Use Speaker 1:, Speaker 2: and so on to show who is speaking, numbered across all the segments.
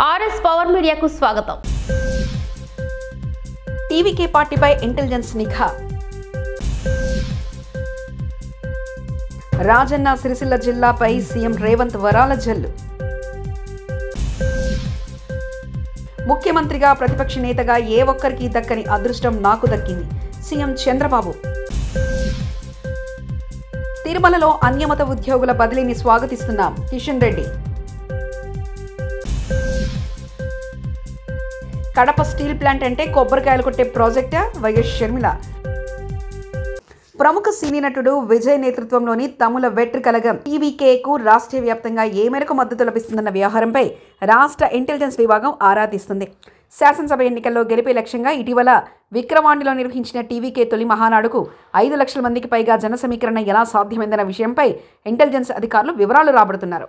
Speaker 1: RS power మీడియాకు స్వాగతం.
Speaker 2: TVK పార్టీపై ఇంటెలిజెన్స్ నిఘా. రాజన్న సిరిసిల్ల జిల్లాపై సీఎం రేవంత్ వరాల జల్లు. ముఖ్యమంత్రిగా ప్రతిపక్ష నేతగా ఏ ఒక్కరికి దక్కని అదృష్టం నాకు దక్కింది సీఎం చంద్రబాబు. తిరుమలలో అన్యమత ఉద్యోగుల బదిలీని స్వాగతిస్తున్నాం కిషన్ రెడ్డి. కడప స్టీల్ ప్లాంట్ అంటే కొబ్బరికాయలు కొట్టే ప్రాజెక్టా వైఎస్ షర్మిల. ప్రముఖ సినీ నటుడు విజయ్ నేతృత్వంలోని తమిళ వెట్రి కళగం టీవీకేకు రాష్ట్ర వ్యాప్తంగా ఏ మేరకు మద్దతు లభిస్తుందన్న వ్యవహారంపై రాష్ట్ర ఇంటెలిజెన్స్ విభాగం ఆరా తీస్తుంది. శాసనసభ ఎన్నికల్లో గెలిపే లక్ష్యంగా ఇటీవల విక్రవాండిలో నిర్వహించిన టీవీకే తొలి మహానాడుకు 5 లక్షల మందికి పైగా జన సమీకరణ ఎలా సాధ్యమైందన్న విషయంపై ఇంటెలిజెన్స్ అధికారులు వివరాలు రాబడుతున్నారు.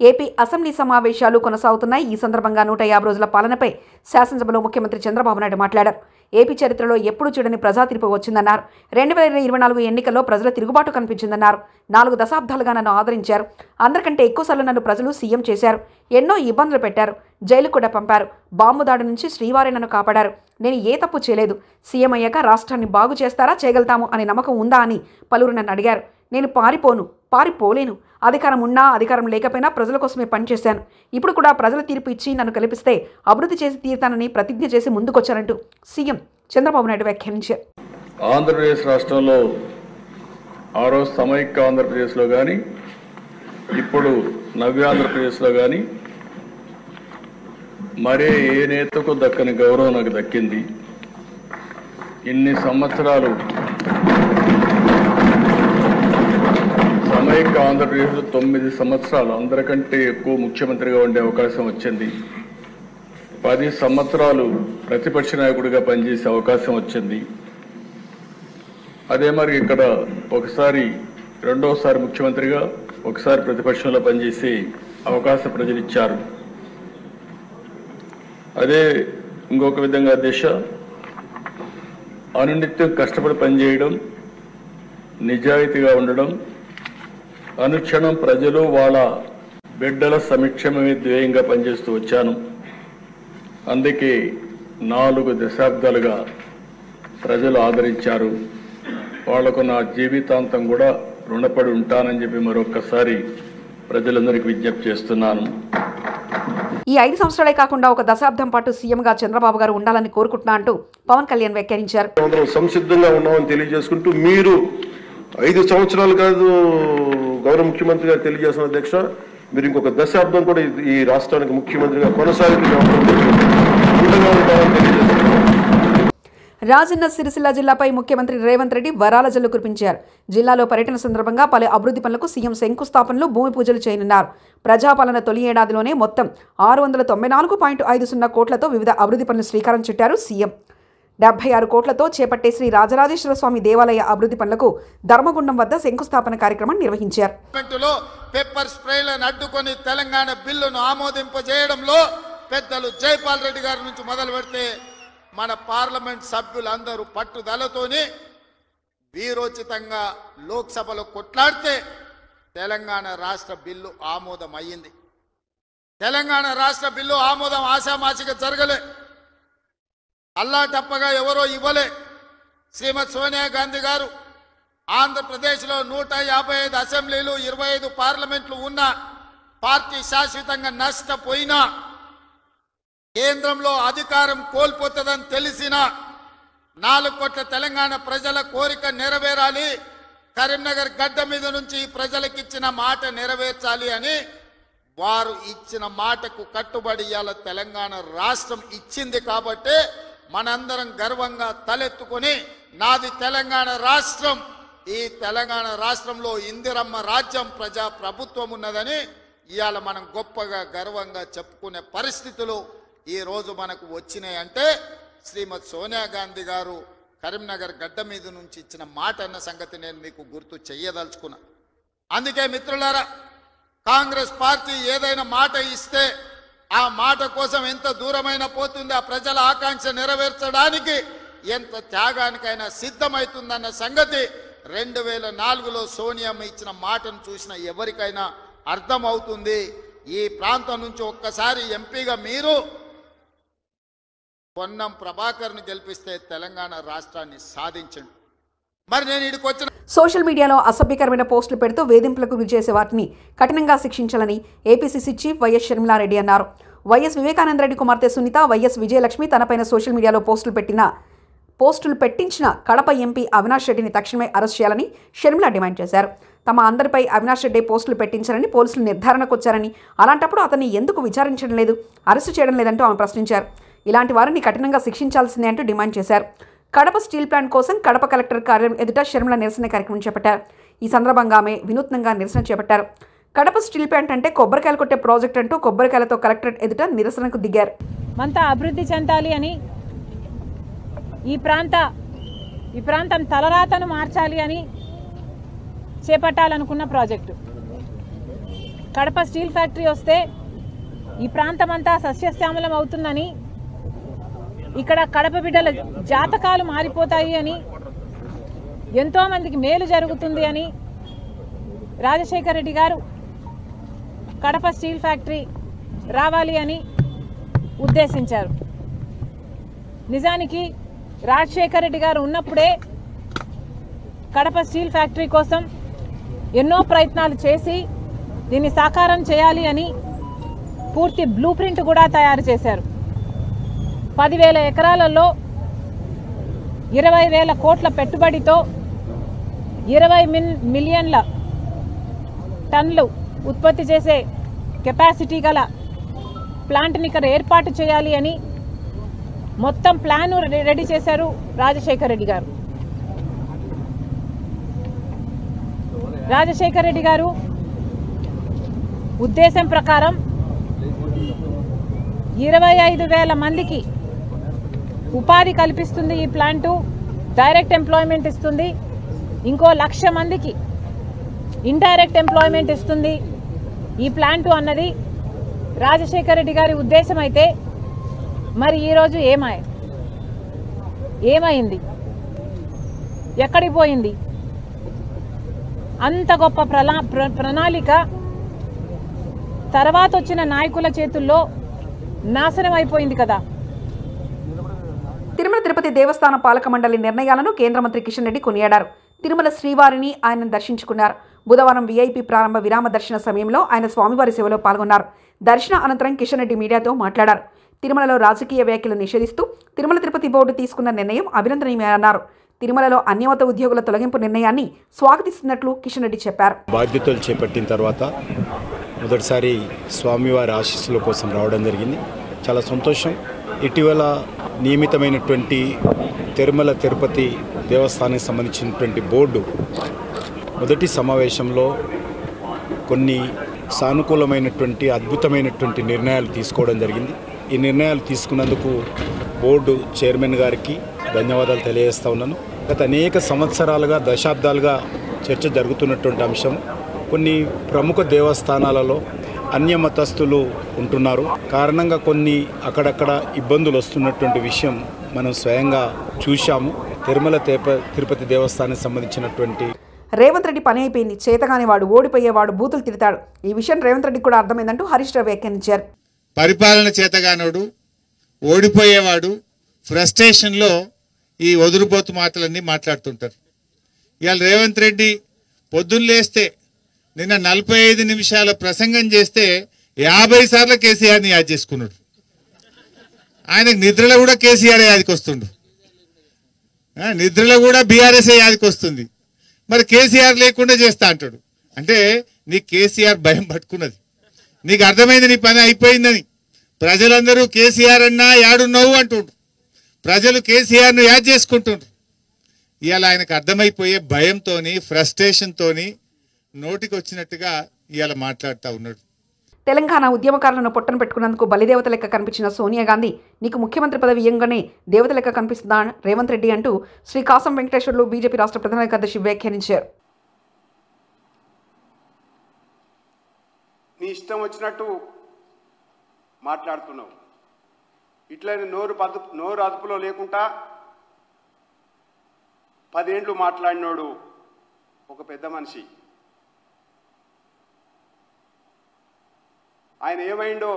Speaker 2: ఏపీ అసెంబ్లీ సమావేశాలు కొనసాగుతున్నాయి. ఈ సందర్భంగా 150 రోజుల పాలనపై శాసనసభలో ముఖ్యమంత్రి చంద్రబాబు నాయుడు మాట్లాడారు. ఏపీ చరిత్రలో ఎప్పుడూ చూడని ప్రజా తీర్పు వచ్చిందన్నారు. 2024 ఎన్నికల్లో ప్రజల తిరుగుబాటు కనిపించిందన్నారు. 4 దశాబ్దాలుగా నన్ను ఆదరించారు. అందరికంటే ఎక్కువసార్లు నన్ను ప్రజలు సీఎం చేశారు. ఎన్నో ఇబ్బందులు పెట్టారు. జైలు కూడా పంపారు. బాంబు దాడి నుంచి శ్రీవారే నన్ను కాపాడారు. నేను ఏ తప్పు చేయలేదు. సీఎం అయ్యాక రాష్ట్రాన్ని బాగు చేస్తారా, చేయగలుగుతాము అనే నమ్మకం ఉందా అని పలువురు నన్ను అడిగారు. నేను పారిపోలేను. అధికారం ఉన్నా అధికారం లేకపోయినా ప్రజల కోసమే పనిచేశాను. ఇప్పుడు కూడా ప్రజల తీర్పు ఇచ్చి నన్ను కల్పిస్తే అభివృద్ధి చేసి తీరుతానని ప్రతిజ్ఞ చేసి ముందుకొచ్చారంటూ సీఎం చంద్రబాబు నాయుడు వ్యాఖ్యానించారు.
Speaker 3: ఆంధ్రప్రదేశ్ రాష్ట్రంలో ఆ రోజు సమైక్య ఆంధ్రప్రదేశ్లో కానీ ఇప్పుడు నవ్య ఆంధ్రప్రదేశ్లో కానీ మరే ఏ నేతకు దక్కని గౌరవం నాకు దక్కింది. ఇన్ని సంవత్సరాలు సమైక్య ఆంధ్రప్రదేశ్లో 9 సంవత్సరాలు అందరికంటే ఎక్కువ ముఖ్యమంత్రిగా ఉండే అవకాశం వచ్చింది. 10 సంవత్సరాలు ప్రతిపక్ష నాయకుడిగా పనిచేసే అవకాశం వచ్చింది. అదే మరి ఇక్కడ ఒకసారి రెండోసారి ముఖ్యమంత్రిగా ఒకసారి ప్రతిపక్షంలో పనిచేసే అవకాశం ప్రజలు ఇచ్చారు. అదే ఇంకొక విధంగా దిశ అనునిత్యం కష్టపడి పనిచేయడం, నిజాయితీగా ఉండడం, అనుక్షణం ప్రజలు వాళ్ళ బిడ్డల సంక్షేమమే ధ్యేయంగా పనిచేస్తూ వచ్చాను. అందుకే 4 దశాబ్దాలుగా ప్రజలు ఆదరించారు. వాళ్లకు నా జీవితాంతం కూడా రుణపడి ఉంటానని చెప్పి మరొక్కసారి ప్రజలందరికీ విజ్ఞప్తి చేస్తున్నాను.
Speaker 2: ఈ 5 సంవత్సరాలే కాకుండా ఒక దశాబ్దం పాటు సీఎంగా చంద్రబాబు గారు ఉండాలని కోరుకుంటున్నా అంటూ పవన్ కళ్యాణ్ వ్యాఖ్యానించారు.
Speaker 4: సంసిద్ధంగా ఉన్నామని తెలియజేసుకుంటూ మీరు 5 సంవత్సరాలు కాదు గౌరవ ముఖ్యమంత్రి గారు తెలియజేసిన అధ్యక్ష, మీరు ఇంకొక దశాబ్దం కూడా ఈ రాష్ట్రానికి ముఖ్యమంత్రిగా
Speaker 2: రాజన్న సిరిసిల్ల జిల్లాపై ముఖ్యమంత్రి రేవంత్ రెడ్డి వరాల జల్లు కురిపించారు. జిల్లాలో పర్యటన సందర్భంగా పలు అభివృద్ధి పనులకు సీఎం శంకుస్థాపనలు, భూమి పూజలు చేయనున్నారు. ప్రజాపాలన తొలి ఏడాదిలోనే మొత్తం 694.50 కోట్లతో వివిధ అభివృద్ధి పనులు శ్రీకారం చుట్టారు సీఎం. 76 కోట్లతో చేపట్టే శ్రీ రాజరాజేశ్వర స్వామి దేవాలయ అభివృద్ధి పనులకు ధర్మగుండం వద్ద శంకుస్థాపన కార్యక్రమం నిర్వహించారు.
Speaker 5: పెప్పర్ స్ప్రేలను అడ్డుకొని తెలంగాణ బిల్లును ఆమోదింపజేయడంలో పెద్దలు జైపాల్ రెడ్డి గారి నుంచి మొదలు పెడితే మన పార్లమెంట్ సభ్యులందరూ పట్టుదలతోని వీరోచితంగా లోక్సభలో కొట్లాడితే తెలంగాణ రాష్ట్ర బిల్లు ఆమోదం అయ్యింది. తెలంగాణ రాష్ట్ర బిల్లు ఆమోదం ఆశామాషిగా జరగలే. అల్లా తప్పగా ఎవరో ఇవ్వలే. శ్రీమతి సోనియా గాంధీ గారు ఆంధ్రప్రదేశ్లో 155 అసెంబ్లీలు, 25 పార్లమెంట్లు ఉన్న పార్టీ శాశ్వతంగా నష్టపోయినా, కేంద్రంలో అధికారం కోల్పోతుందని తెలిసిన 4 కోట్ల తెలంగాణ ప్రజల కోరిక నెరవేరాలి, కరీంనగర్ గడ్డ మీద నుంచి ప్రజలకిచ్చిన మాట నెరవేర్చాలి అని వారు ఇచ్చిన మాటకు కట్టుబడి ఇవాళ తెలంగాణ రాష్ట్రం ఇచ్చింది. కాబట్టి మనందరం గర్వంగా తలెత్తుకొని నాది తెలంగాణ రాష్ట్రం, ఈ తెలంగాణ రాష్ట్రంలో ఇందిరమ్మ రాజ్యం, ప్రజా ప్రభుత్వం ఉన్నదని ఇవాళ మనం గొప్పగా గర్వంగా చెప్పుకునే పరిస్థితులు ఈరోజు మనకు వచ్చినాయంటే శ్రీమతి సోనియా గాంధీ గారు కరీంనగర్ గడ్డ మీద నుంచి ఇచ్చిన మాట అన్న సంగతి నేను మీకు గుర్తు చెయ్యదలుచుకున్నా. అందుకే మిత్రులారా, కాంగ్రెస్ పార్టీ ఏదైనా మాట ఇస్తే ఆ మాట కోసం ఎంత దూరమైనా పోతుంది, ఆ ప్రజల ఆకాంక్ష నెరవేర్చడానికి ఎంత త్యాగానికైనా సిద్ధమవుతుందన్న సంగతి 2004లో సోనియమ్మ ఇచ్చిన మాటను చూసిన ఎవరికైనా అర్థమవుతుంది. ఈ ప్రాంతం నుంచి ఒక్కసారి ఎంపీగా మీరు పొన్నం ప్రభాకర్ను గెలిపిస్తే తెలంగాణ రాష్ట్రాన్ని సాధించండి. మరి నేను ఇక్కడికి వచ్చిన
Speaker 2: సోషల్ మీడియాలో అసభ్యకరమైన పోస్టులు పెడుతూ వేధింపులకు గురి చేసే వాటిని కఠినంగా శిక్షించాలని ఏపీసీసీ చీఫ్ వైఎస్ షర్మిలారెడ్డి అన్నారు. వైఎస్ వివేకానందరెడ్డి కుమార్తె సునీత, వైఎస్ విజయలక్ష్మి తనపైన సోషల్ మీడియాలో పోస్టులు పెట్టించిన కడప ఎంపీ అవినాష్ రెడ్డిని తక్షణమే అరెస్ట్ చేయాలని షర్మిల డిమాండ్ చేశారు. తమ అందరిపై అవినాష్ రెడ్డి పోస్టులు పెట్టించారని పోలీసులు నిర్ధారణకు వచ్చారని, అలాంటప్పుడు అతన్ని ఎందుకు విచారించడం లేదు, అరెస్టు చేయడం లేదంటూ ఆమె ప్రశ్నించారు. ఇలాంటి వారిని కఠినంగా శిక్షించాల్సిందే అంటూ డిమాండ్ చేశారు. కడప స్టీల్ ప్లాంట్ కోసం కడప కలెక్టర్ కార్యాలయం ఎదుట షర్మిల నిరసన కార్యక్రమం చేపట్టారు. ఈ సందర్భంగా ఆమె వినూత్నంగా నిరసన చేపట్టారు. కడప స్టీల్ ప్లాంట్ అంటే కొబ్బరికాయలు కొట్టే ప్రాజెక్ట్ అంటూ కొబ్బరికాయలతో కలెక్టరేట్ ఎదుట నిరసనకు దిగారు.
Speaker 6: మంతా అభివృద్ధి చెందాలి అని, ఈ ప్రాంతం తలరాతను మార్చాలి అని చేపట్టాలనుకున్న ప్రాజెక్టు. కడప స్టీల్ ఫ్యాక్టరీ వస్తే ఈ ప్రాంతం అంతా సస్యశ్యామలం అవుతుందని, ఇక్కడ కడప బిడ్డల జాతకాలు మారిపోతాయి అని, ఎంతోమందికి మేలు జరుగుతుంది అని రాజశేఖర్ రెడ్డి గారు కడప స్టీల్ ఫ్యాక్టరీ రావాలి అని ఉద్దేశించారు. నిజానికి రాజశేఖర్ రెడ్డి గారు ఉన్నప్పుడే కడప స్టీల్ ఫ్యాక్టరీ కోసం ఎన్నో ప్రయత్నాలు చేసి దీన్ని సాకారం చేయాలి అని పూర్తి బ్లూ ప్రింట్ కూడా తయారు చేశారు. 10,000 ఎకరాలలో 20,000 కోట్ల పెట్టుబడితో 20 మిలియన్ల టన్నులు ఉత్పత్తి చేసే కెపాసిటీ గల ప్లాంట్ని ఇక్కడ ఏర్పాటు చేయాలి అని మొత్తం ప్లాన్ రెడీ చేశారు రాజశేఖర్ రెడ్డి గారు. రాజశేఖర్ రెడ్డి గారు ఉద్దేశం ప్రకారం 25,000 మందికి ఉపాధి కల్పిస్తుంది ఈ ప్లాంటు, డైరెక్ట్ ఎంప్లాయ్మెంట్ ఇస్తుంది. ఇంకో 1,00,000 మందికి ఇండైరెక్ట్ ఎంప్లాయ్మెంట్ ఇస్తుంది ఈ ప్లాంటు అన్నది రాజశేఖర్ రెడ్డి గారి ఉద్దేశం అయితే, మరి ఈరోజు ఏమైంది? ఎక్కడికి పోయింది? అంత గొప్ప ప్రణాళిక తర్వాత వచ్చిన నాయకుల చేతుల్లో నాశనం అయిపోయింది కదా.
Speaker 2: తిరుమల తిరుపతి దేవస్థాన పాలక మండలి నిర్ణయాలను కేంద్ర మంత్రి కిషన్ రెడ్డి కొనియాడారు. తిరుమల శ్రీవారిని ఆయన దర్శించుకున్నారు. బుధవారం వీఐపీ ప్రారంభ విరామ దర్శన సమయంలో ఆయన స్వామివారి సేవలో పాల్గొన్నారు. దర్శన అనంతరం కిషన్ రెడ్డి మీడియాతో మాట్లాడారు. తిరుమలలో రాజకీయ వ్యాఖ్యలు నిషేధిస్తూ తిరుమల తిరుపతి బోర్డు తీసుకున్న నిర్ణయం అభినందనీయమన్నారు. తిరుమలలో అన్యమత ఉద్యోగుల తొలగింపు నిర్ణయాన్ని స్వాగతిస్తున్నట్లు కిషన్ రెడ్డి చెప్పారు.
Speaker 7: బాధ్యతలు చేపట్టిన తర్వాత మొదటిసారి స్వామివారి ఆశీస్సుల కోసం రావడం జరిగింది. చాలా సంతోషం. ఇటీవల నియమితమైనటువంటి తిరుమల తిరుపతి దేవస్థానానికి సంబంధించినటువంటి బోర్డు మొదటి సమావేశంలో కొన్ని సానుకూలమైనటువంటి అద్భుతమైనటువంటి నిర్ణయాలు తీసుకోవడం జరిగింది. ఈ నిర్ణయాలు తీసుకున్నందుకు బోర్డు చైర్మన్ గారికి ధన్యవాదాలు తెలియజేస్తా ఉన్నాను. గత అనేక సంవత్సరాలుగా, దశాబ్దాలుగా చర్చ జరుగుతున్నటువంటి అంశం. కొన్ని ప్రముఖ దేవస్థానాలలో అన్యమతస్థులు ఉంటున్నారు. కారణంగా కొన్ని అక్కడక్కడ ఇబ్బందులు వస్తున్నటువంటి విషయం మనం స్వయంగా చూశాము. తిరుమల తిరుపతి దేవస్థానానికి సంబంధించినటువంటి
Speaker 2: రేవంత్ రెడ్డి పని అయిపోయింది, చేతగానివాడు, ఓడిపోయేవాడు, బూతులు తిడతాడు. ఈ విషయం రేవంత్ రెడ్డికి కూడా అర్థమైందంటూ హరీష్ రావు వ్యాఖ్యానించారు.
Speaker 8: పరిపాలన చేతగానోడు, ఓడిపోయేవాడు, ఫ్రస్ట్రేషన్లో ఈ వదురుబోతు మాటలన్నీ మాట్లాడుతుంటారు. ఇవాళ రేవంత్ రెడ్డి పొద్దున్న లేస్తే నిన్న 45 నిమిషాల ప్రసంగం చేస్తే 50 సార్లు కేసీఆర్ని యాద్ చేసుకున్నాడు. ఆయనకు నిద్రలో కూడా కేసీఆర్ యాదికి వస్తుండు, నిద్రలో కూడా బీఆర్ఎస్ యాదికి వస్తుంది. మరి కేసీఆర్ లేకుండా చేస్తా అంటాడు. అంటే నీకు కేసీఆర్ భయం పట్టుకున్నది, నీకు అర్థమైంది నీ పని అయిపోయిందని. ప్రజలందరూ కేసీఆర్ అన్నా యాడున్నావు అంటుండ్రు, ప్రజలు కేసీఆర్ను యాద్ చేసుకుంటుండ్రు. ఇవాళ ఆయనకు అర్థమైపోయే భయంతోని, ఫ్రస్ట్రేషన్తోని నోటికి వచ్చినట్టుగా ఇవాళ మాట్లాడుతూ ఉన్నాడు.
Speaker 2: తెలంగాణ ఉద్యమకారులను పొట్టను పెట్టుకున్నందుకు బలిదేవత లెక్క కనిపించిన సోనియా గాంధీ నీకు ముఖ్యమంత్రి పదవి ఇయ్యంగానే దేవత లెక్క కనిపిస్తుందా రేవంత్ రెడ్డి అంటూ శ్రీ కాసం వెంకటేశ్వర్లు బీజేపీ రాష్ట్ర ప్రధాన కార్యదర్శి వ్యాఖ్యానించారు.
Speaker 9: నీ ఇష్టం వచ్చినట్టు మాట్లాడుతున్నావు. ఇట్లనే నోరు అదుపులో లేకుండా 10 ఏండ్లు మాట్లాడినోడు ఒక పెద్ద మనిషి. ఆయన ఏమైండో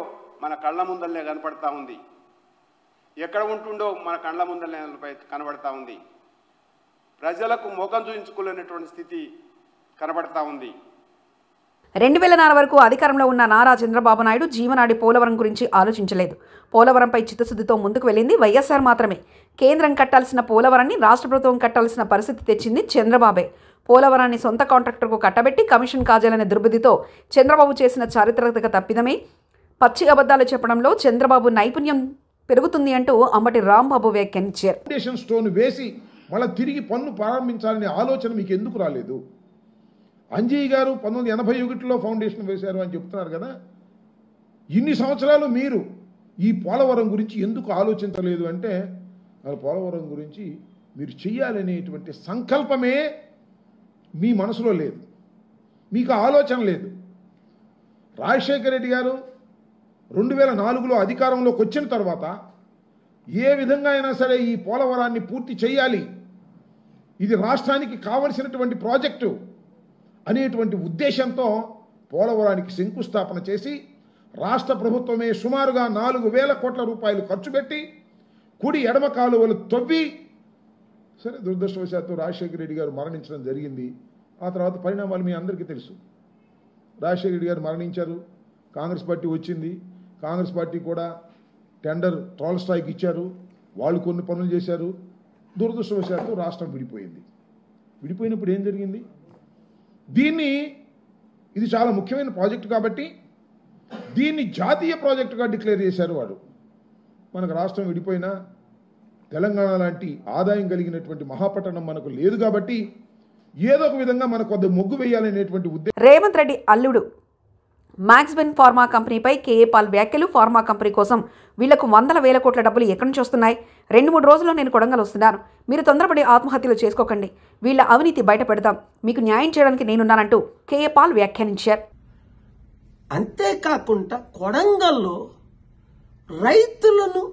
Speaker 9: మన కళ్ళ ముందరనే కనపడతా ఉంది. ఎక్కడ ఉంటుండో మన కళ్ళ ముందరనే కనబడతా ఉంది. ప్రజలకు ముఖం చూపించుకోలేనటువంటి స్థితి కనబడతా ఉంది.
Speaker 2: 2004 వరకు అధికారంలో ఉన్న నారా చంద్రబాబు నాయుడు జీవనాడి పోలవరం గురించి ఆలోచించలేదు. పోలవరంపై చిత్తశుద్ధితో ముందుకు వెళ్ళింది వైఎస్ఆర్ మాత్రమే. కేంద్రం కట్టాల్సిన పోలవరాన్ని రాష్ట్ర ప్రభుత్వం కట్టాల్సిన పరిస్థితి తెచ్చింది చంద్రబాబే. పోలవరాన్ని సొంత కాంట్రాక్టర్కు కట్టబెట్టి కమిషన్ కాజాలనే దుర్బుద్ధితో చంద్రబాబు చేసిన చారిత్రక తప్పిదమే. పచ్చి అబద్ధాలు చెప్పడంలో చంద్రబాబు నైపుణ్యం పెరుగుతుంది అంటూ అంబటి రాంబాబు వ్యాఖ్యానించారు.
Speaker 10: ఫౌండేషన్ స్టోన్ వేసి మళ్ళీ తిరిగి పన్ను ప్రారంభించాలనే ఆలోచన మీకు ఎందుకు రాలేదు? అంజయ్య గారు 1981లో ఫౌండేషన్ వేశారు అని చెప్తున్నారు కదా. ఇన్ని సంవత్సరాలు మీరు ఈ పోలవరం గురించి ఎందుకు ఆలోచించలేదు అంటే, పోలవరం గురించి మీరు చెయ్యాలనేటువంటి సంకల్పమే మీ మనసులో లేదు, మీకు ఆలోచన లేదు. రాజశేఖర రెడ్డి గారు 2004లో అధికారంలోకి వచ్చిన తర్వాత ఏ విధంగా అయినా సరే ఈ పోలవరాన్ని పూర్తి చేయాలి, ఇది రాష్ట్రానికి కావలసినటువంటి ప్రాజెక్టు అనేటువంటి ఉద్దేశంతో పోలవరానికి శంకుస్థాపన చేసి రాష్ట్ర ప్రభుత్వమే సుమారుగా 4,000 కోట్ల రూపాయలు ఖర్చు పెట్టి కుడి ఎడమ కాలువలు తవ్వి, సరే దురదృష్టవశాత్తు రాజశేఖర రెడ్డి గారు మరణించడం జరిగింది. ఆ తర్వాత పరిణామాలు మీ అందరికీ తెలుసు. రాజశేఖర రెడ్డి గారు మరణించారు, కాంగ్రెస్ పార్టీ వచ్చింది. కాంగ్రెస్ పార్టీ కూడా టెండర్ ట్రాల్ స్ట్రైక్ ఇచ్చారు, వాళ్ళు కొన్ని పనులు చేశారు. దురదృష్టవశాత్తు రాష్ట్రం విడిపోయింది. విడిపోయినప్పుడు ఏం జరిగింది? ఇది చాలా ముఖ్యమైన ప్రాజెక్టు కాబట్టి దీన్ని జాతీయ ప్రాజెక్టుగా డిక్లేర్ చేశారు వాడు. మనకు రాష్ట్రం విడిపోయినా తెలంగాణ లాంటి ఆదాయం కలిగినటువంటి మహాపట్టణం మనకు లేదు కాబట్టి ఏదో ఒక విధంగా మనకు కొద్ది మొగ్గు వేయాలనేటువంటి ఉద్దేశం.
Speaker 2: రేవంత్ రెడ్డి అల్లుడు మ్యాక్స్బెన్ ఫార్మా కంపెనీపై కేఏ పాల్ వ్యాఖ్యలు. ఫార్మా కంపెనీ కోసం వీళ్లకు 100,000 కోట్ల డబ్బులు ఎక్కడి నుంచి వస్తున్నాయి? 2-3 రోజుల్లో నేను కొడంగల్ వస్తున్నాను. మీరు తొందరపడి ఆత్మహత్యలు చేసుకోకండి. వీళ్ల అవినీతి బయట పెడతాం. మీకు న్యాయం చేయడానికి నేనున్నానంటూ కేఏ పాల్ వ్యాఖ్యానించారు.
Speaker 11: అంతేకాకుండా కొడంగల్లో రైతులను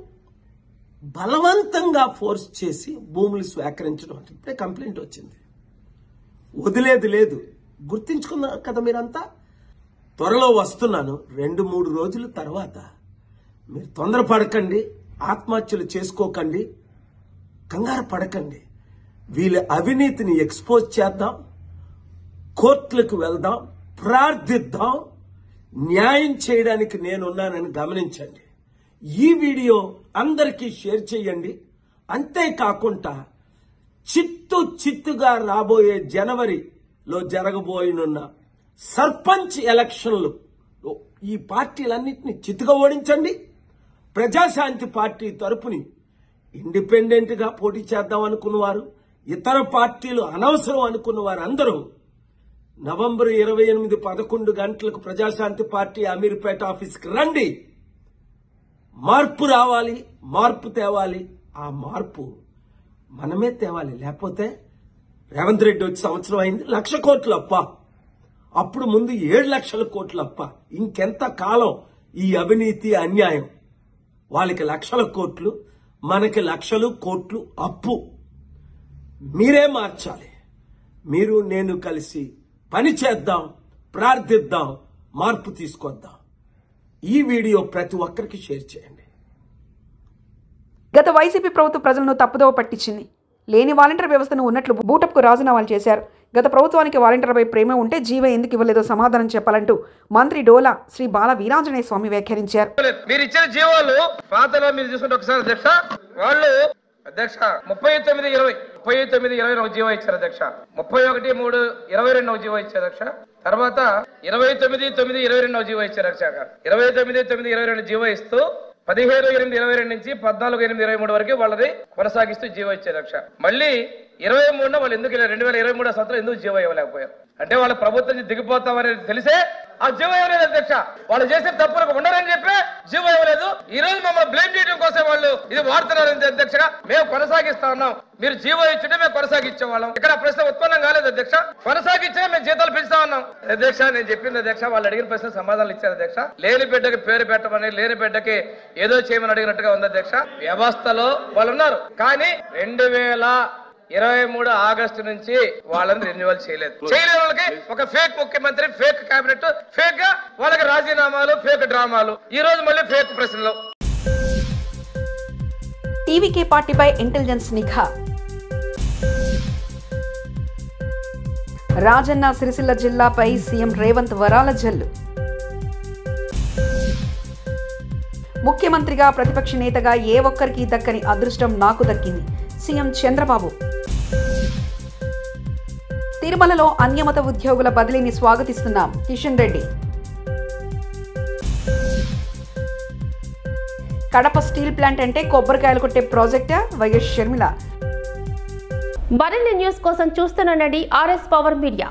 Speaker 11: బలవంతంగా ఫోర్స్ చేసి భూములు స్వీకరించడం అంటే ఇప్పుడే కంప్లైంట్ వచ్చింది. వదిలేది లేదు. గుర్తించుకున్నారు కదా మీరంతా. త్వరలో వస్తున్నాను. 2-3 రోజుల తర్వాత మీరు తొందరపడకండి, ఆత్మహత్యలు చేసుకోకండి, కంగారు పడకండి. వీళ్ళ అవినీతిని ఎక్స్పోజ్ చేద్దాం, కోర్టులకు వెళ్దాం, ప్రార్థిద్దాం, న్యాయం చేయడానికి నేనున్నానని గమనించండి. ఈ వీడియో అందరికీ షేర్ చేయండి. అంతేకాకుండా చిత్తుగా రాబోయే జనవరిలో జరగబోయనున్న సర్పంచ్ ఎలక్షన్లు ఈ పార్టీలన్నింటినీ చిత్తుగా ఓడించండి. ప్రజాశాంతి పార్టీ తరపుని ఇండిపెండెంట్ గా పోటీ చేద్దాం అనుకున్నవారు, ఇతర పార్టీలు అనవసరం అనుకున్న వారు అందరూ నవంబర్ 28 11 గంటలకు ప్రజాశాంతి పార్టీ అమీర్పేట ఆఫీస్కి రండి. మార్పు రావాలి, మార్పు తేవాలి. ఆ మార్పు మనమే తేవాలి. లేకపోతే రేవంత్ రెడ్డి వచ్చి సంవత్సరం అయింది, 1,00,000 కోట్లు అప్ప. అప్పుడు ముందు 7,00,000 కోట్లు అప్ప. ఇంకెంత కాలం ఈ అవినీతి అన్యాయం? వాళ్ళకి 1,00,000 కోట్లు, మనకి 1,00,000 కోట్లు అప్పు. మీరే మార్చాలి. మీరు నేను కలిసి పని చేద్దాం, ప్రార్థిద్దాం, మార్పు తీసుకొద్దాం. ఈ వీడియో ప్రతి ఒక్కరికి షేర్ చేయండి.
Speaker 2: గత వైసీపీ ప్రభుత్వం ప్రజలను తప్పుదోవ పట్టించింది. లేని వాలంటీర్ వ్యవస్థను ఉన్నట్లు బూటప్కు రాజీనామాలు చేశారు. గత ప్రభుత్వానికి వాలంటీర్పై ప్రేమ ఉంటే జీవో ఎందుకు ఇవ్వలేదో సమాధానం చెప్పాలంటూ మంత్రి డోలా శ్రీ బాల వీరాంజనేయ స్వామి వ్యాఖ్యానించారు.
Speaker 12: మీరు ఇచ్చిన జీవోలు పాతలో మీరు చూసుకుంటే ఒకసారి అధ్యక్ష, వాళ్ళు అధ్యక్ష 39-20 జీవో ఇచ్చారు అధ్యక్ష. 31-3-22 జీవో ఇచ్చారు అధ్యక్ష. తర్వాత 29-9-22 జీవో ఇచ్చారు అధ్యక్ష. 29-9-22 జీవో ఇస్తూ 15-8-22 నుంచి 14-8-23 వరకు వాళ్ళది కొనసాగిస్తూ జీవో ఇచ్చారు అధ్యక్ష. మళ్ళీ 23 వాళ్ళు ఎందుకు 2023 సంవత్సరం ఎందుకు జీవో ఇవ్వలేకపోయారు అంటే వాళ్ళ ప్రభుత్వం నుంచి దిగిపోతామనేది తెలిసే ఆ జీవో ఇవ్వలేదు అధ్యక్ష. వాళ్ళు చేసిన తప్పులకు ఉండరని చెప్పి జీవో ఇవ్వలేదు. ఈ రోజు మమ్మల్ని బ్లేమ్ చేయడం కోసం వాళ్ళు ఇది వాడుతున్నారు అధ్యక్షగా. మేము కొనసాగిస్తా ఉన్నాం. మీరు జీవో ఇచ్చుంటే మేము కొనసాగించే వాళ్ళం. ఇక్కడ ప్రశ్న ఉత్పన్నం కాలేదు అధ్యక్ష. కొనసాగించే మేము జీతాలు పెంచుతా ఉన్నాం అధ్యక్ష. నేను చెప్పింది అధ్యక్ష, వాళ్ళు అడిగిన ప్రశ్న సమాధానాలు ఇచ్చారు అధ్యక్ష. లేని బిడ్డకి పేరు పెట్టమని, లేని బిడ్డకి ఏదో చేయమని అడిగినట్టుగా ఉంది అధ్యక్ష. వ్యవస్థలో వాళ్ళు ఉన్నారు. కానీ 23 ఆగస్టు నుంచి వాళ్ళని రెన్యువల్ చేయలేదు. చేయలేని వాళ్ళకి ఒక ఫేక్ ముఖ్యమంత్రి, ఫేక్ కేబినెట్, ఫేక్ గా వాళ్ళకి రాజీనామాలు, ఫేక్ డ్రామాలు, ఈ రోజు మళ్ళీ ఫేక్ ప్రశ్నలు.
Speaker 2: టీవీకే పార్టీపై ఇంటెలిజెన్స్ నిఘా. రాజన్న సిరిసిల్ల జిల్లాపై సీఎం రేవంత్ వరాల జల్లు. ముఖ్యమంత్రిగా, ప్రతిపక్ష నేతగా ఏ ఒక్కరికి దక్కని అదృష్టం నాకు దక్కింది సీఎం చంద్రబాబు. తిరుమలలో అన్యమత ఉద్యోగుల బదిలీని స్వాగతిస్తున్నాం కిషన్ రెడ్డి. కడప స్టీల్ ప్లాంట్ అంటే కొబ్బరికాయలు కొట్టే ప్రాజెక్టా? వైఎస్ షర్మిల.
Speaker 1: మరిన్ని న్యూస్ కోసం చూస్తూనే ఉండండి RS పవర్ మీడియా.